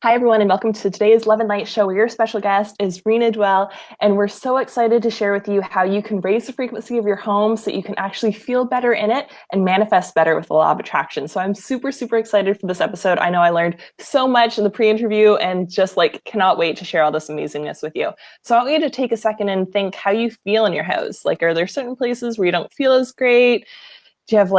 Hi, everyone, and welcome to today's Love Light Show, where your special guest is Rena Dwelle, and we're so excited to share with you how you can raise the frequency of your home so that you can actually feel better in it and manifest better with the law of attraction. So I'm super, super excited for this episode. I know I learned so much in the pre-interview and just cannot wait to share all this amazingness with you. So I want you to take a second and think how you feel in your house. Are there certain places where you don't feel as great? Do you have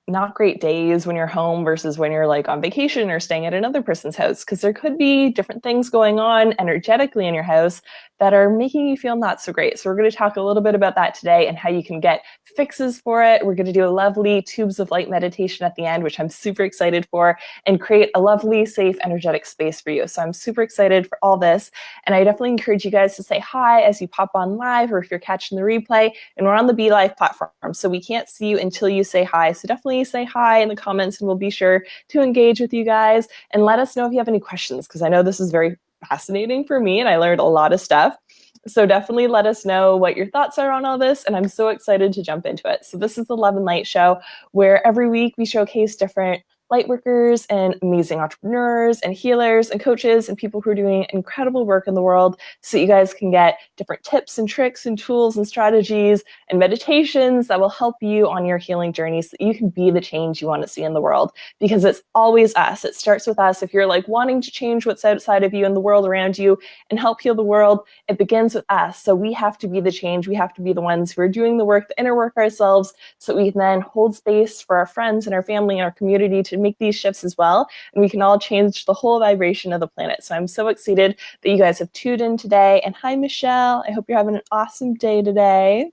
not great days when you're home versus when you're on vacation or staying at another person's house? Because there could be different things going on energetically in your house that are making you feel not so great. So we're going to talk a little bit about that today and how you can get fixes for it. We're going to do a lovely tubes of light meditation at the end, which I'm super excited for, and create a lovely, safe, energetic space for you. So I'm super excited for all this. And I definitely encourage you guys to say hi as you pop on live, or if you're catching the replay. And we're on the Be Live platform, so we can't see you until you say hi. So definitely say hi in the comments, and we'll be sure to engage with you guys. And let us know if you have any questions, because I know this is very fascinating for me, and I learned a lot of stuff. So definitely let us know what your thoughts are on all this, and I'm so excited to jump into it. So this is the Love and Light Show, where every week we showcase different light workers and amazing entrepreneurs and healers and coaches and people who are doing incredible work in the world, so that you guys can get different tips and tricks and tools and strategies and meditations that will help you on your healing journey, so that you can be the change you want to see in the world. Because it's always us. It starts with us. If you're wanting to change what's outside of you and the world around you and help heal the world, it begins with us. So we have to be the change. We have to be the ones who are doing the work, the inner work ourselves, so we can then hold space for our friends and our family and our community to make these shifts as well. And we can all change the whole vibration of the planet. So I'm so excited that you guys have tuned in today. And hi, Michelle. I hope you're having an awesome day today.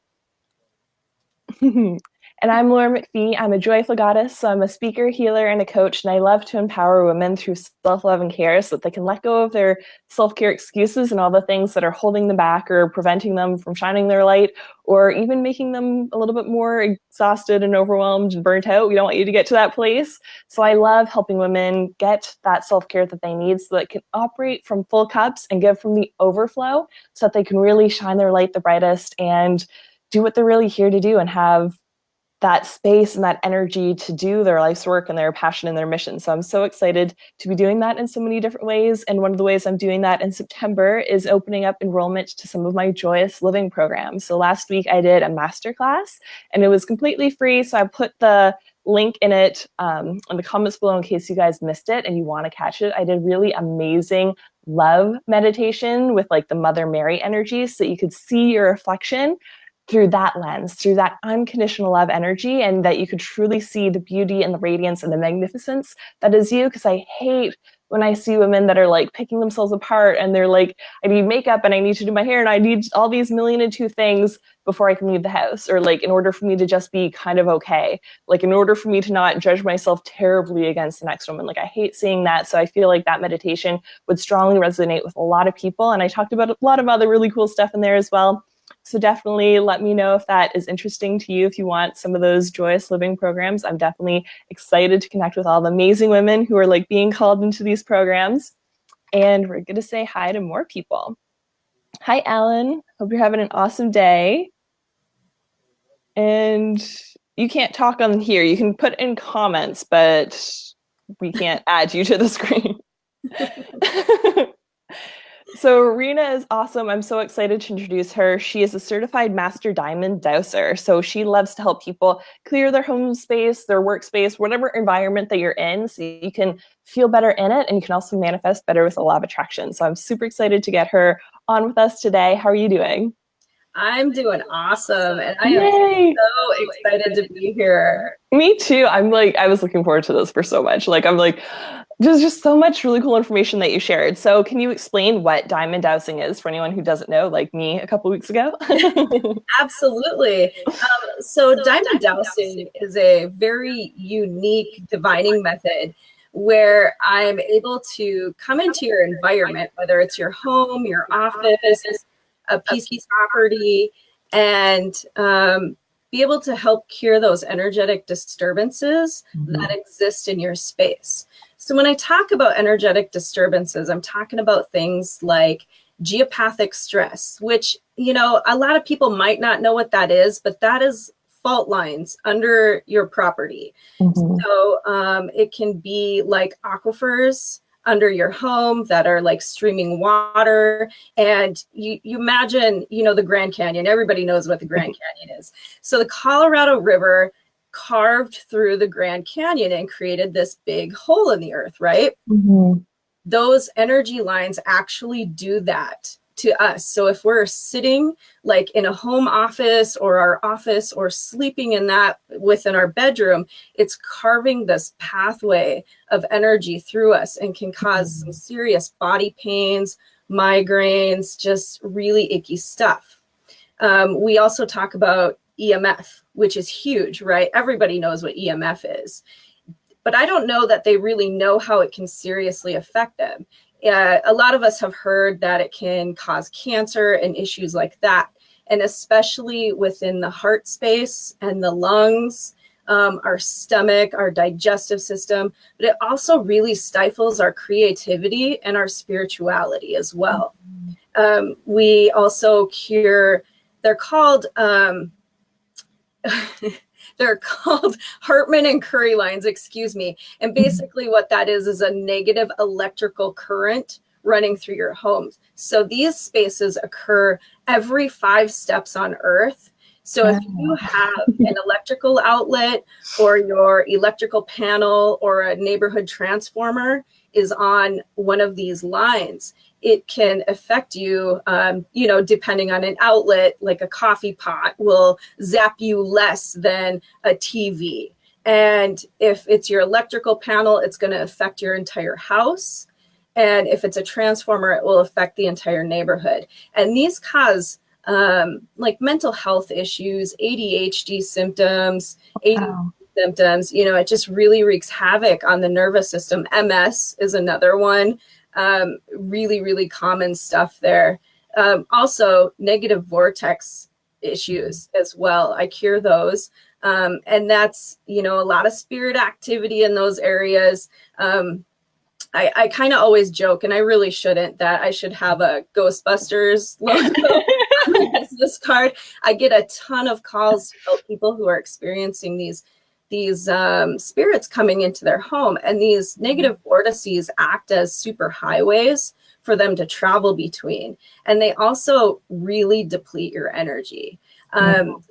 And I'm Laura McPhee. I'm a joyful goddess. So I'm a speaker, healer, and a coach. And I love to empower women through self-love and care, so that they can let go of their self-care excuses and all the things that are holding them back or preventing them from shining their light, or even making them a little bit more exhausted and overwhelmed and burnt out. We don't want you to get to that place. So I love helping women get that self-care that they need, so that it can operate from full cups and give from the overflow, so that they can really shine their light the brightest and do what they're really here to do, and have that space and that energy to do their life's work and their passion and their mission. So I'm so excited to be doing that in so many different ways. And one of the ways I'm doing that in September is opening up enrollment to some of my joyous living programs. So last week I did a masterclass, and it was completely free. So I put the link in it in the comments below in case you guys missed it and you want to catch it. I did really amazing love meditation with the Mother Mary energy, so that you could see your reflection through that lens, through that unconditional love energy, and that you could truly see the beauty and the radiance and the magnificence that is you. Because I hate when I see women that are picking themselves apart, and they're I need makeup, and I need to do my hair, and I need all these million and two things before I can leave the house, or in order for me to just be kind of okay, in order for me to not judge myself terribly against the next woman. I hate seeing that. So I feel that meditation would strongly resonate with a lot of people. And I talked about a lot of other really cool stuff in there as well. So definitely let me know if that is interesting to you, if you want some of those joyous living programs. I'm definitely excited to connect with all the amazing women who are being called into these programs. And we're going to say hi to more people. Hi, Ellen. Hope you're having an awesome day. And you can't talk on here. You can put in comments, but we can't add you to the screen. So Rena is awesome. I'm so excited to introduce her. She is a Certified Master Diamond Douser. So she loves to help people clear their home space, their workspace, whatever environment that you're in, so you can feel better in it, and you can also manifest better with the law of attraction. So I'm super excited to get her on with us today. How are you doing? I'm doing awesome, and I am so excited to be here. Me too. I was looking forward to this for so much. There's just so much really cool information that you shared. So can you explain what diamond dowsing is for anyone who doesn't know, like me a couple weeks ago? Absolutely. So diamond dowsing is a very unique divining method where I'm able to come into your environment, whether it's your home, your office, a piece of property, and be able to help cure those energetic disturbances that exist in your space. So when I talk about energetic disturbances, I'm talking about things like geopathic stress, which, a lot of people might not know what that is, but that is fault lines under your property. So it can be like aquifers, under your home that are like streaming water. And you imagine, you know, the Grand Canyon. Everybody knows what the Grand Canyon is. So the Colorado River carved through the Grand Canyon and created this big hole in the earth, right? Mm-hmm. Those energy lines actually do that to us. So if we're sitting like in a home office or our office or sleeping in that within our bedroom, it's carving this pathway of energy through us and can cause some serious body pains, migraines, just really icky stuff. We also talk about EMF, which is huge, right? Everybody knows what EMF is, but I don't know that they really know how it can seriously affect them. A lot of us have heard that it can cause cancer and issues like that, and especially within the heart space and the lungs, our stomach, our digestive system, but it also really stifles our creativity and our spirituality as well. We also cure, they're called, they're called Hartman and Curry lines, excuse me. And basically what that is a negative electrical current running through your homes. So these spaces occur every 5 steps on Earth. So if you have an electrical outlet or your electrical panel or a neighborhood transformer is on one of these lines, it can affect you, you know, depending on an outlet, like a coffee pot will zap you less than a TV. And if it's your electrical panel, it's going to affect your entire house. And if it's a transformer, it will affect the entire neighborhood. And these cause like mental health issues, ADHD symptoms, ADD symptoms, you know, it just really wreaks havoc on the nervous system. MS is another one. Really, really common stuff there. Also negative vortex issues as well. I cure those. And that's, you know, a lot of spirit activity in those areas. I kind of always joke, and I really shouldn't, that I should have a Ghostbusters logo on my business card. I get a ton of calls about people who are experiencing these spirits coming into their home, and these negative vortices act as super highways for them to travel between, and they also really deplete your energy.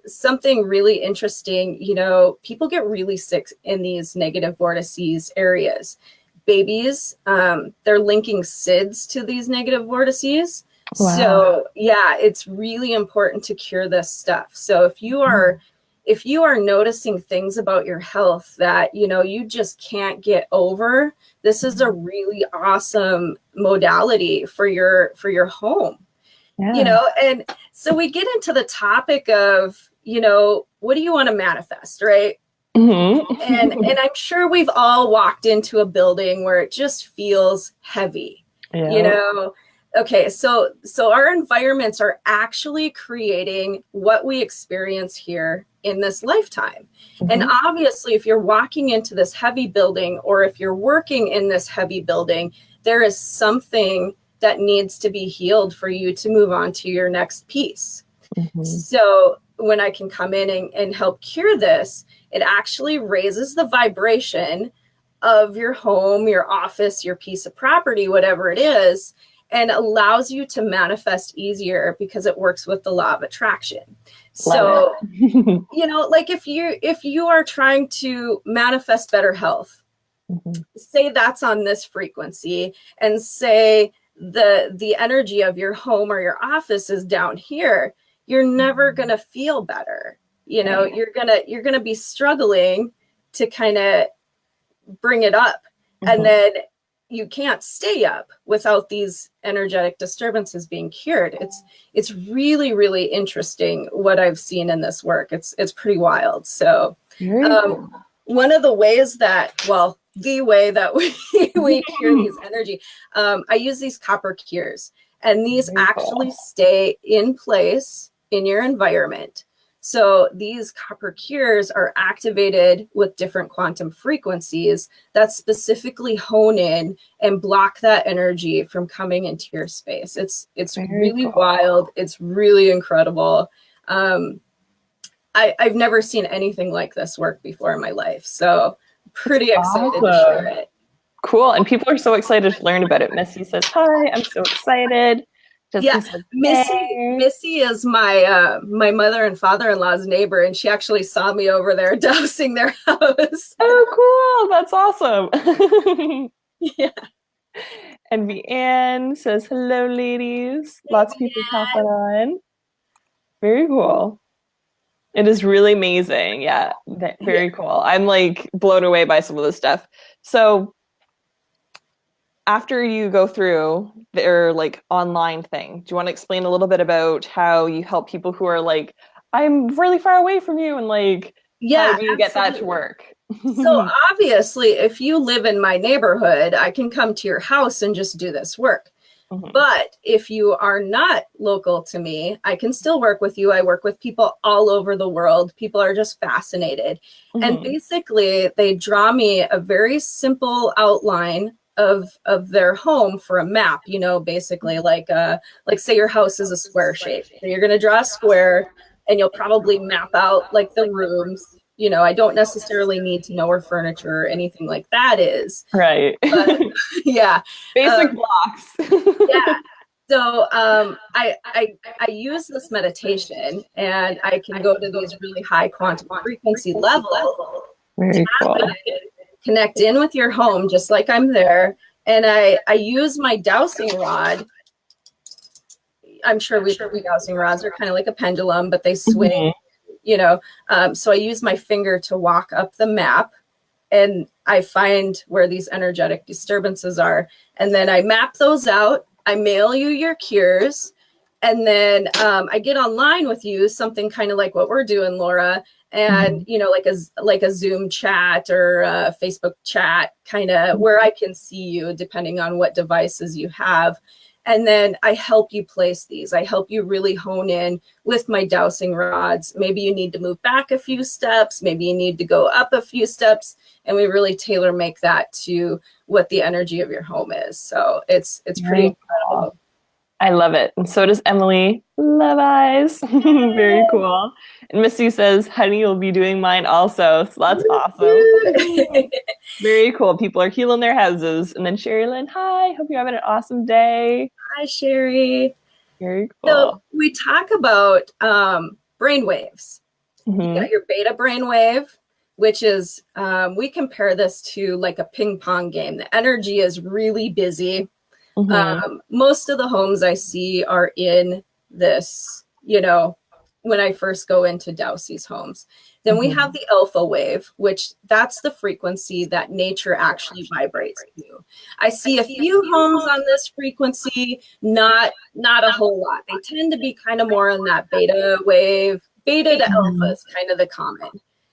Something really interesting, you know, people get really sick in these negative vortices areas. Babies, they're linking SIDS to these negative vortices. Wow. So yeah, it's really important to cure this stuff. So if you are noticing things about your health that, you know, you just can't get over, this is a really awesome modality for your home. Yeah. You know, and so we get into the topic of, you know, what do you want to manifest, right? Mm-hmm. And I'm sure we've all walked into a building where it just feels heavy, you know. Okay, so our environments are actually creating what we experience here in this lifetime. Mm-hmm. And obviously, if you're walking into this heavy building, or if you're working in this heavy building, there is something that needs to be healed for you to move on to your next piece. Mm-hmm. So when I can come in and help cure this, it actually raises the vibration of your home, your office, your piece of property, whatever it is, and allows you to manifest easier because it works with the law of attraction. So, you know, like if you are trying to manifest better health, mm-hmm. say that's on this frequency, and say the energy of your home or your office is down here, you're never going to feel better. You know, you're going to be struggling to kind of bring it up. Mm-hmm. And then you can't stay up without these energetic disturbances being cured. It's really, really interesting what I've seen in this work. It's pretty wild. So one of the ways that, well, the way that we cure these energy, I use these copper cures, and these actually stay in place in your environment. So these copper cures are activated with different quantum frequencies that specifically hone in and block that energy from coming into your space. It's really wild. It's really incredible. I've never seen anything like this work before in my life. So pretty excited to share it. Cool. And people are so excited to learn about it. Missy says, hi, I'm so excited. Yeah, Says, Missy is my my mother and father-in-law's neighbor, and she actually saw me over there dousing their house. Oh, cool. That's awesome. Yeah. And Anne says, hello, ladies. Lots of people popping on. Very cool. It is really amazing. Yeah, very cool. I'm like blown away by some of this stuff. So after you go through their like online thing, do you want to explain a little bit about how you help people who are like, I'm really far away from you, and like, how do you get that to work? So obviously, if you live in my neighborhood, I can come to your house and just do this work. But if you are not local to me, I can still work with you. I work with people all over the world. People are just fascinated. And basically, they draw me a very simple outline of their home for a map, you know, basically like say your house is a square shape. So you're going to draw a square, and you'll probably map out like the rooms. You know, I don't necessarily need to know where furniture or anything like that is. Right. But, yeah. Basic blocks. Yeah. So I use this meditation, and I can go to these really high quantum frequency levels. Very cool. Connect in with your home just like I'm there. And I use my dowsing rod. I'm sure we dowsing rods are kind of like a pendulum, but they swing, you know. So I use my finger to walk up the map, and I find where these energetic disturbances are. And then I map those out. I mail you your cures. And then I get online with you, something kind of like what we're doing, Laura. And, you know, like a Zoom chat or a Facebook chat, kind of where I can see you depending on what devices you have. And then I help you place these. I help you really hone in with my dowsing rods. Maybe you need to move back a few steps. Maybe you need to go up a few steps. And we really tailor make that to what the energy of your home is. So it's pretty incredible. I love it. And so does Emily. Love eyes. Very cool. And Missy says, honey, you'll be doing mine also. So that's awesome. Very cool. People are healing their houses. And then Sherry Lynn, hi. Hope you're having an awesome day. Hi, Sherry. Very cool. So we talk about brain waves. You got your beta brain wave, which is, we compare this to like a ping pong game. The energy is really busy. Most of the homes I see are in this, you know, when I first go into Dowsey's homes. Then we have the alpha wave, which that's the frequency that nature actually vibrates to. I see a few homes on this frequency, not a whole lot. They tend to be kind of more on that beta wave. Beta to alpha is kind of the common.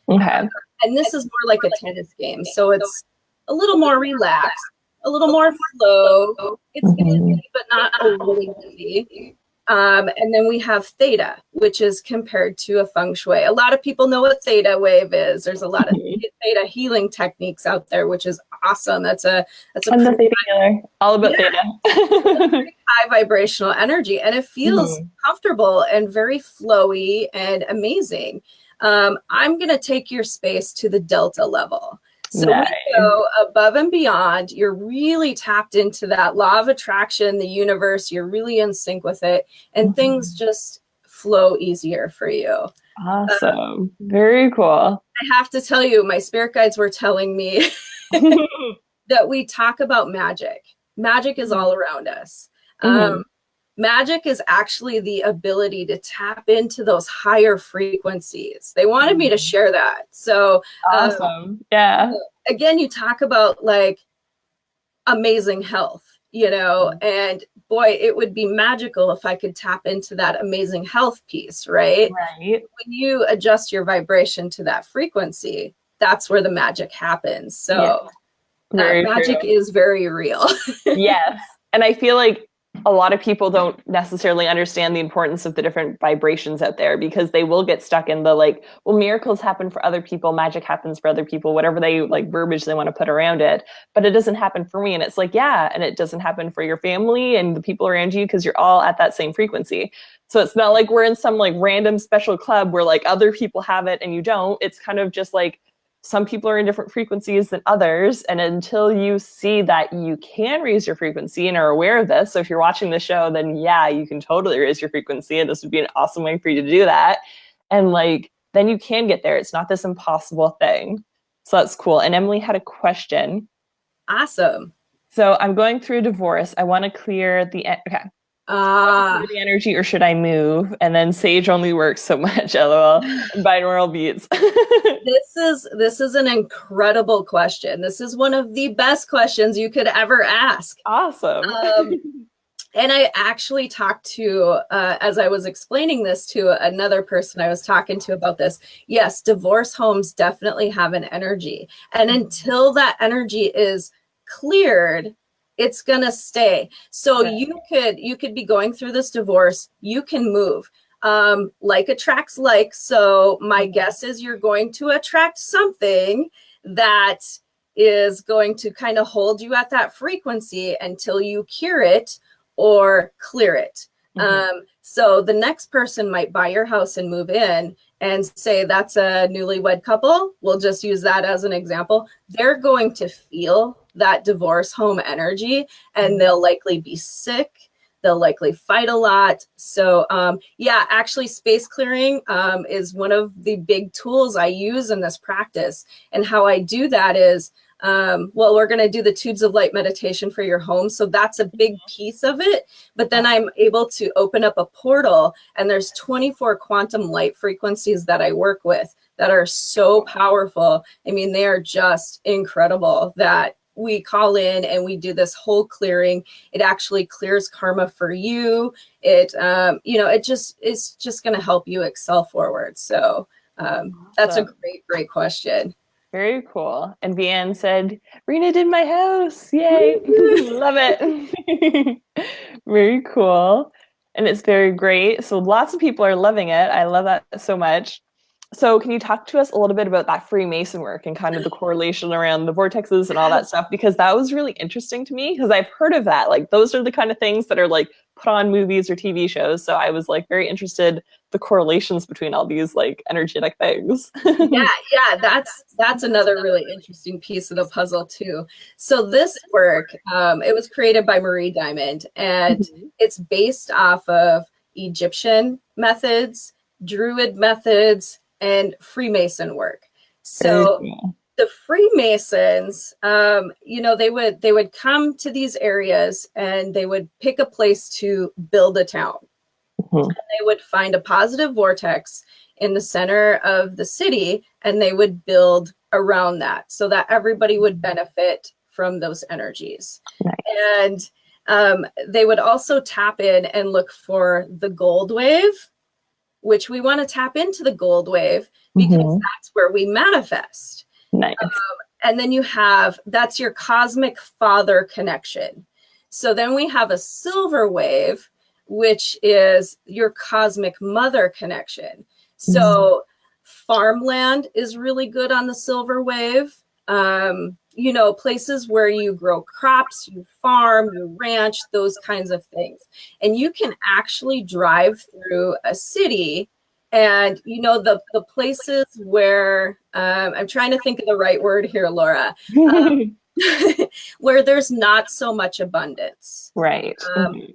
And this is more like a tennis game. So it's a little more relaxed, a little more flow. It's busy, but not overly busy. And then we have theta, which is compared to a feng shui. A lot of people know what theta wave is. There's a lot of theta healing techniques out there, which is awesome. That's a theta healer. All about theta. Pretty high vibrational energy, and it feels comfortable and very flowy and amazing. I'm going to take your space to the delta level. So we go above and beyond. You're really tapped into that law of attraction, the universe. You're really in sync with it, and things just flow easier for you. Awesome. Very cool. I have to tell you, my spirit guides were telling me that we talk about magic. Magic is all around us. Magic is actually the ability to tap into those higher frequencies. They wanted me to share that. So awesome. Yeah. Again, you talk about like amazing health, you know, and boy, it would be magical if I could tap into that amazing health piece, right? When you adjust your vibration to that frequency, that's where the magic happens. So magic is very real. Yes. And I feel like a lot of people don't necessarily understand the importance of the different vibrations out there, because they will get stuck in the like, well, miracles happen for other people, magic happens for other people, whatever they like verbiage they want to put around it, but it doesn't happen for me. And it's like, yeah, and it doesn't happen for your family and the people around you, because you're all at that same frequency. So it's not like we're in some like random special club where like other people have it and you don't. It's kind of just like some people are in different frequencies than others. And until you see that you can raise your frequency and are aware of this, so if you're watching the show, then yeah, you can totally raise your frequency. And this would be an awesome way for you to do that. And like, then you can get there. It's not this impossible thing. So that's cool. And Emily had a question. Awesome. So I'm going through a divorce. I want to clear the okay. Clear the energy, or should I move? And then Sage only works so much. LOL. And binaural beats. This is an incredible question. This is one of the best questions you could ever ask. Awesome. And I actually talked to, as I was explaining this to another person I was talking to about this. Yes, divorce homes definitely have an energy. And until that energy is cleared, it's gonna stay. So you could be going through this divorce, you can move. Like attracts like. So my guess is you're going to attract something that is going to kind of hold you at that frequency until you cure it or clear it. So the next person might buy your house and move in, and say that's a newlywed couple. We'll just use that as an example. They're going to feel that divorce home energy, and they'll likely be sick. They'll likely fight a lot. So yeah, actually space clearing is one of the big tools I use in this practice. And how I do that is, well, we're going to do the tubes of light meditation for your home. So that's a big piece of it. But then I'm able to open up a portal, and there's 24 quantum light frequencies that I work with that are so powerful. I mean, they are just incredible, that we call in and we do this whole clearing. It actually clears karma for you. It, you know, it's just going to help you excel forward. So that's a great question. Very cool. And Vianne said, Rena did my house. Yay. Love it. Very cool. And it's very great. So lots of people are loving it. I love that so much. So can you talk to us a little bit about that Freemason work and kind of the correlation around the vortexes and all that stuff? Because that was really interesting to me, because I've heard of that. Like, those are the kind of things that are like put on movies or TV shows. So I was like very interested the correlations between all these like energetic things. Yeah, that's another really interesting piece of the puzzle too. So this work, it was created by Marie Diamond, and it's based off of Egyptian methods, Druid methods, and Freemason work. So the Freemasons, you know, they would come to these areas and they would pick a place to build a town. And they would find a positive vortex in the center of the city, and they would build around that so that everybody would benefit from those energies. Nice. And they would also tap in and look for the gold wave, which we want to tap into the gold wave because that's where we manifest. Nice. And then you have, that's your cosmic father connection. So then we have a silver wave, which is your cosmic mother connection. So farmland is really good on the silver wave. You know, places where you grow crops, you farm, you ranch, those kinds of things. And you can actually drive through a city, and, you know, the places where, I'm trying to think of the right word here, Laura, where there's not so much abundance. Right.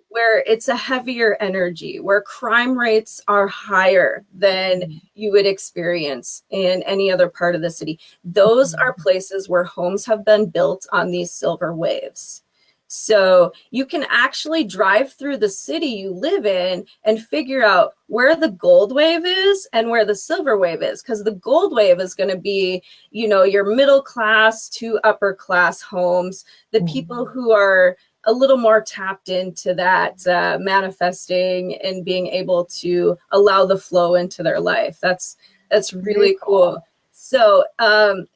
Where it's a heavier energy, where crime rates are higher than you would experience in any other part of the city. Those are places where homes have been built on these silver waves. So you can actually drive through the city you live in and figure out where the gold wave is and where the silver wave is. Because the gold wave is going to be, you know, your middle class to upper class homes, the people who are a little more tapped into that manifesting and being able to allow the flow into their life. That's really cool. So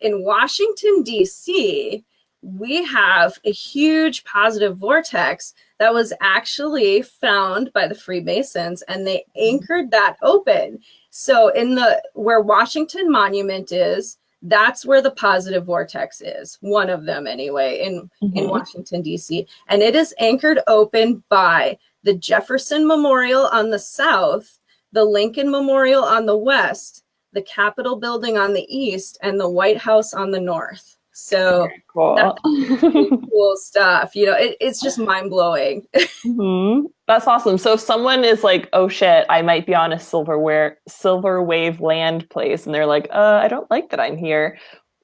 in Washington, D.C., we have a huge positive vortex that was actually found by the Freemasons, and they anchored that open. So in where Washington Monument is, that's where the positive vortex is, one of them anyway, in Washington, D.C. And it is anchored open by the Jefferson Memorial on the south, the Lincoln Memorial on the west, the Capitol building on the east, and the White House on the north. So cool. That's really cool stuff. You know, it's just mind blowing. Mm-hmm. That's awesome. So if someone is like, oh shit, I might be on a silver wave land place, and they're like, I don't like that I'm here,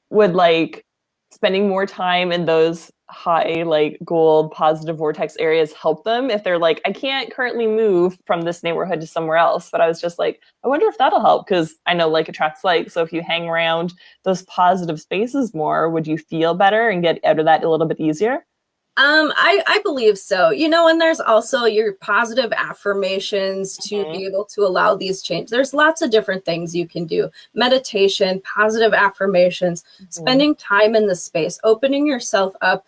would like spending more time in those high like gold positive vortex areas help them if they're like, I can't currently move from this neighborhood to somewhere else? But I was just like, I wonder if that'll help, because I know like attracts like. So if you hang around those positive spaces more, would you feel better and get out of that a little bit easier? I believe so. You know, and there's also your positive affirmations to be able to allow these changes. There's lots of different things you can do. Meditation, positive affirmations, spending time in the space, opening yourself up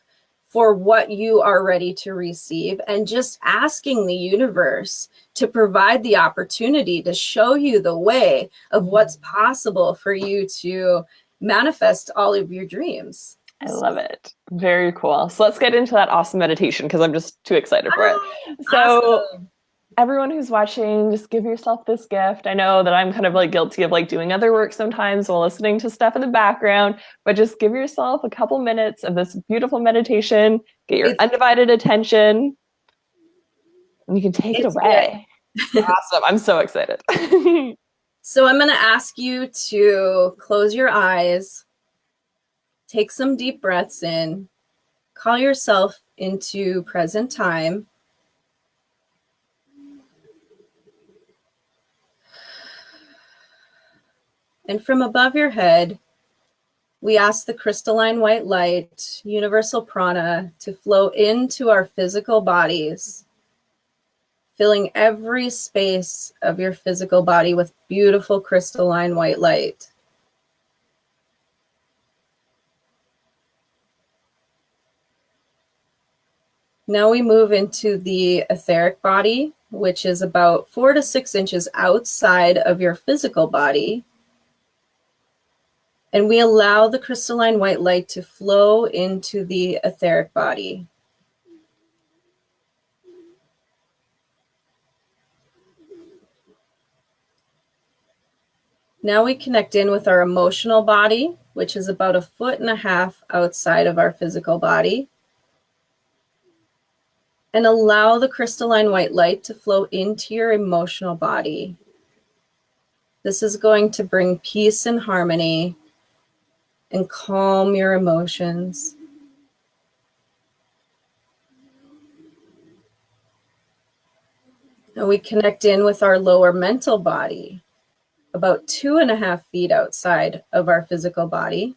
for what you are ready to receive, and just asking the universe to provide the opportunity to show you the way of what's possible for you to manifest all of your dreams. I love it. Very cool. So let's get into that awesome meditation, because I'm just too excited for it. So Awesome. everyone who's watching, just give yourself this gift. I know that I'm kind of like guilty of like doing other work sometimes while listening to stuff in the background, but just give yourself a couple minutes of this beautiful meditation, get your undivided attention, and you can take it away. Awesome. I'm so excited. So I'm going to ask you to close your eyes, take some deep breaths in, call yourself into present time. And from above your head, we ask the crystalline white light, universal prana, to flow into our physical bodies, filling every space of your physical body with beautiful crystalline white light. Now we move into the etheric body, which is about 4 to 6 inches outside of your physical body. And we allow the crystalline white light to flow into the etheric body. Now we connect in with our emotional body, which is about 1.5 feet outside of our physical body. And allow the crystalline white light to flow into your emotional body. This is going to bring peace and harmony and calm your emotions. And we connect in with our lower mental body, about 2.5 feet outside of our physical body.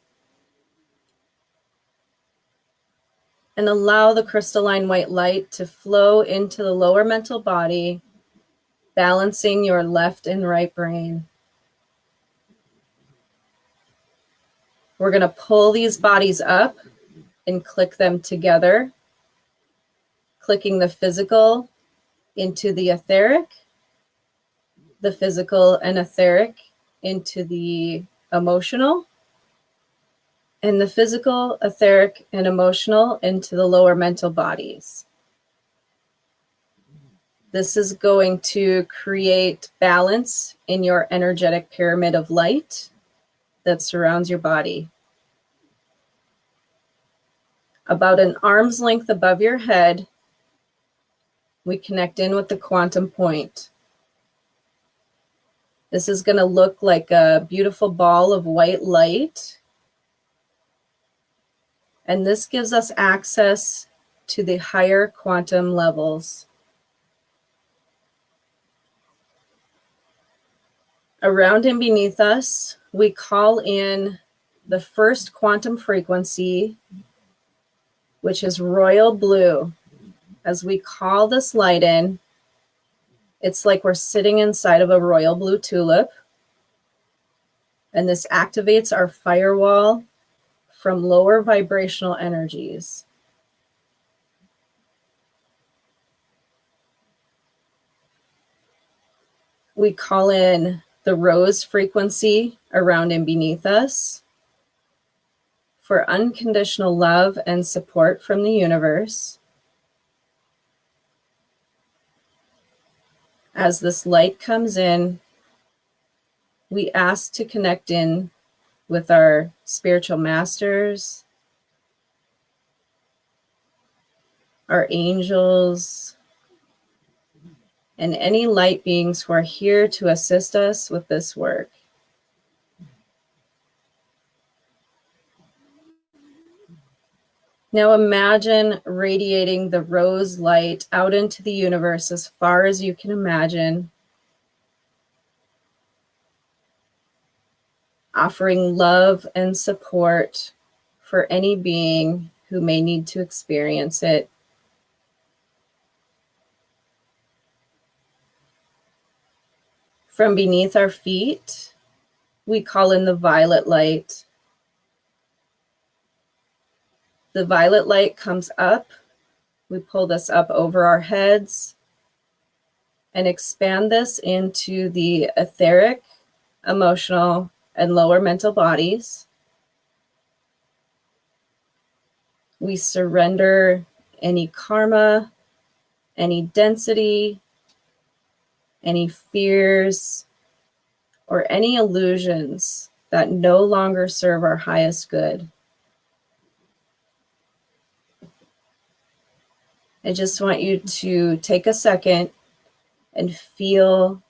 And allow the crystalline white light to flow into the lower mental body, balancing your left and right brain. We're going to pull these bodies up and click them together, clicking the physical into the etheric, the physical and etheric into the emotional, and the physical, etheric, and emotional into the lower mental bodies. This is going to create balance in your energetic pyramid of light that surrounds your body. About an arm's length above your head, we connect in with the quantum point. This is going to look like a beautiful ball of white light. And this gives us access to the higher quantum levels. Around and beneath us, we call in the first quantum frequency, which is royal blue. As we call this light in, it's like we're sitting inside of a royal blue tulip. And this activates our firewall from lower vibrational energies. We call in the rose frequency around and beneath us for unconditional love and support from the universe. As this light comes in, we ask to connect in with our spiritual masters, our angels, and any light beings who are here to assist us with this work. Now imagine radiating the rose light out into the universe as far as you can imagine, offering love and support for any being who may need to experience it. From beneath our feet, we call in the violet light. The violet light comes up. We pull this up over our heads and expand this into the etheric, emotional, and lower mental bodies. We surrender any karma, any density, any fears, or any illusions that no longer serve our highest good. I just want you to take a second and feel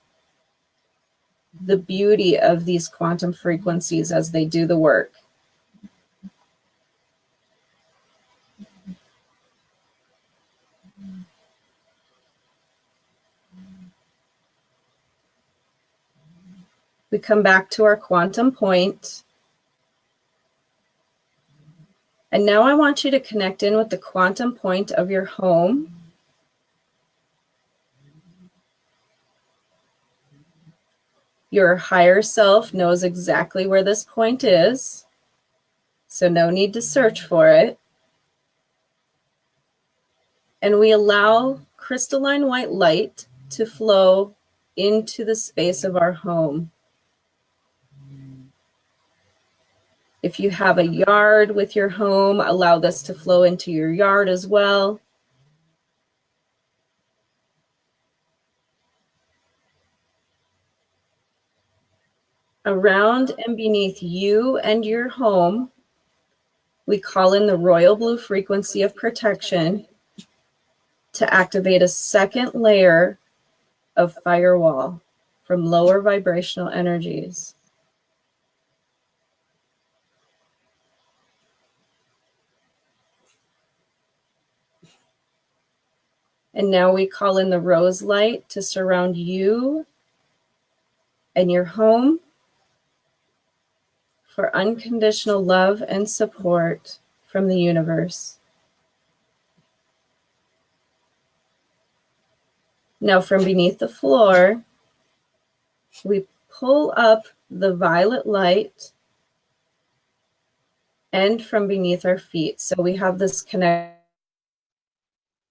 the beauty of these quantum frequencies as they do the work. We come back to our quantum point. And now I want you to connect in with the quantum point of your home. Your higher self knows exactly where this point is, so no need to search for it. And we allow crystalline white light to flow into the space of our home. If you have a yard with your home, allow this to flow into your yard as well. Around and beneath you and your home, we call in the royal blue frequency of protection to activate a second layer of firewall from lower vibrational energies. And now we call in the rose light to surround you and your home for unconditional love and support from the universe. Now from beneath the floor, we pull up the violet light and from beneath our feet. So we have this connection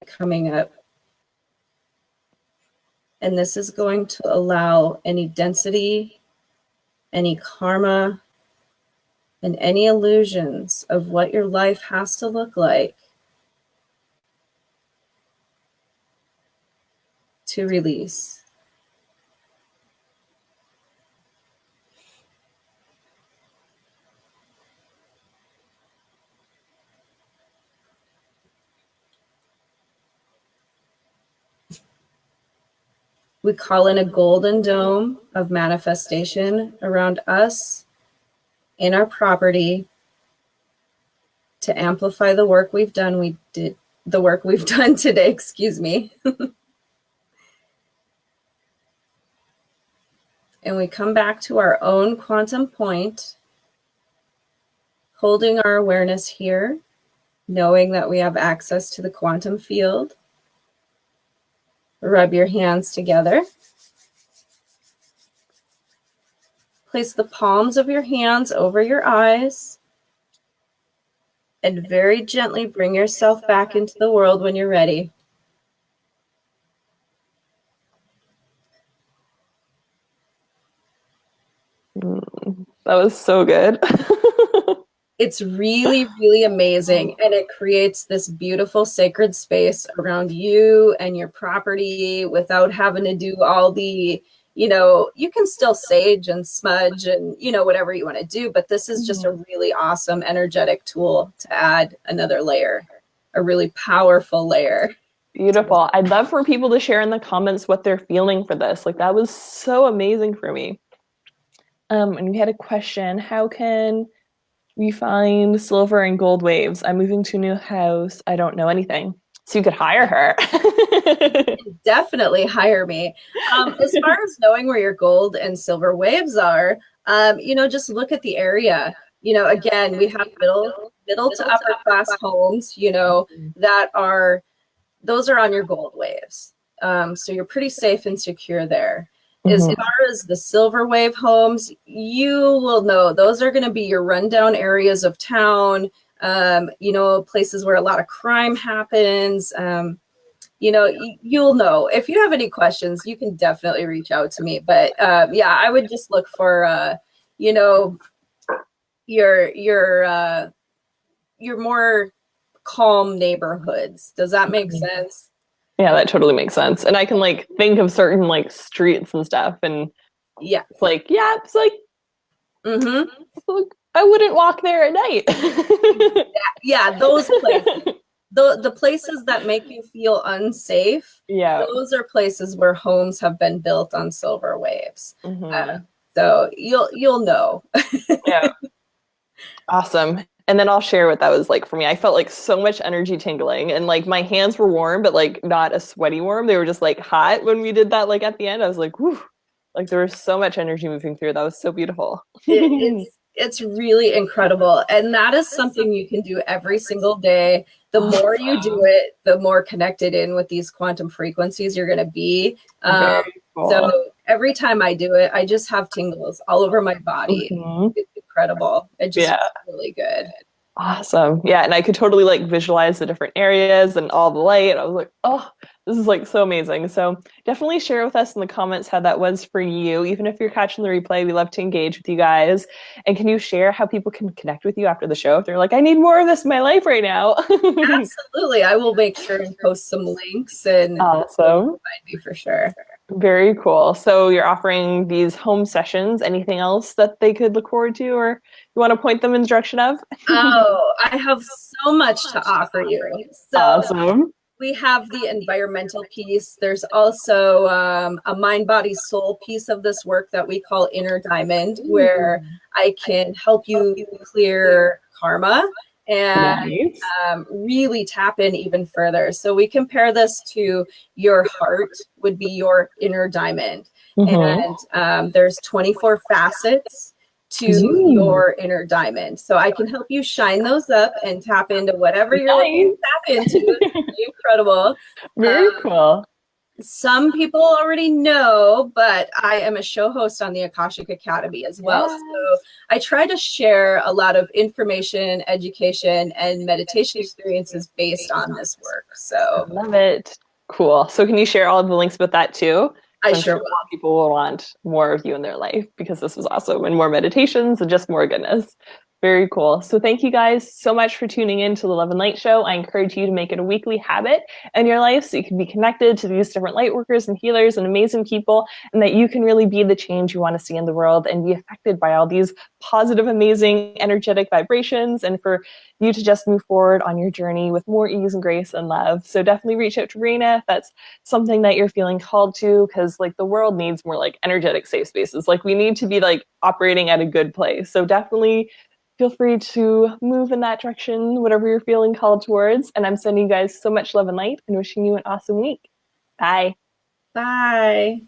coming up. And this is going to allow any density, any karma, and any illusions of what your life has to look like to release. We call in a golden dome of manifestation around us in our property to amplify the work we've done. The work we've done today, excuse me. And we come back to our own quantum point, holding our awareness here, knowing that we have access to the quantum field. Rub your hands together. Place the palms of your hands over your eyes and very gently bring yourself back into the world when you're ready. That was so good. It's really, really amazing. And it creates this beautiful sacred space around you and your property without having to do all the you can still sage and smudge and, whatever you want to do, but this is just a really awesome energetic tool to add another layer, a really powerful layer. Beautiful. I'd love for people to share in the comments what they're feeling for this. Like, that was so amazing for me. And we had a question, how can we find silver and gold waves? I'm moving to a new house. I don't know anything. So you could hire her. Definitely hire me. As far as knowing where your gold and silver waves are, just look at the area. Again, we have middle to upper class homes, those are on your gold waves. So you're pretty safe and secure there. As far as the silver wave homes, you will know those are going to be your rundown areas of town, places where a lot of crime happens. You'll know. If you have any questions, you can definitely reach out to me. But I would just look for, your more calm neighborhoods. Does that make sense? Yeah, that totally makes sense. And I can like think of certain like streets and stuff, and it's like, I wouldn't walk there at night. Those places. The places that make you feel unsafe, those are places where homes have been built on silver waves. So you'll know. Yeah. Awesome. And then I'll share what that was like for me. I felt like so much energy tingling, and like my hands were warm, but like not a sweaty warm. They were just like hot when we did that. Like at the end, I was like, whew, like there was so much energy moving through. That was so beautiful. It's really incredible. And that is something you can do every single day. The more you do it, the more connected in with these quantum frequencies you're going to be. Cool. So every time I do it, I just have tingles all over my body. It's incredible. It just feels really good. Awesome. Yeah. And I could totally like visualize the different areas and all the light. I was like, oh, this is like so amazing. So definitely share with us in the comments how that was for you. Even if you're catching the replay, we love to engage with you guys. And can you share how people can connect with you after the show if they're like, I need more of this in my life right now? Absolutely. I will make sure and post some links and awesome. Find me for sure. Very cool. So you're offering these home sessions. Anything else that they could look forward to, or you want to point them in the direction of? Oh, I have so much to offer you. So awesome. We have the environmental piece. There's also a mind, body, soul piece of this work that we call Inner Diamond, where I can help you clear karma and really tap in even further. So we compare this to your heart would be your inner diamond. And there's 24 facets to your inner diamond. So I can help you shine those up and tap into whatever you're looking to tap into. It's incredible. Very cool. Some people already know, but I am a show host on the Akashic Academy as well. So I try to share a lot of information, education, and meditation experiences based on this work. So love it. Cool. So can you share all of the links with that too? I sure will. People will want more of you in their life because this was awesome, and more meditations and just more goodness. Very cool. So thank you guys so much for tuning in to the Love and Light Show. I encourage you to make it a weekly habit in your life so you can be connected to these different light workers and healers and amazing people, and that you can really be the change you want to see in the world and be affected by all these positive, amazing, energetic vibrations, and for you to just move forward on your journey with more ease and grace and love. So definitely reach out to Rena if that's something that you're feeling called to, because like the world needs more like energetic safe spaces. Like we need to be like operating at a good place. So definitely feel free to move in that direction, whatever you're feeling called towards. And I'm sending you guys so much love and light and wishing you an awesome week. Bye. Bye.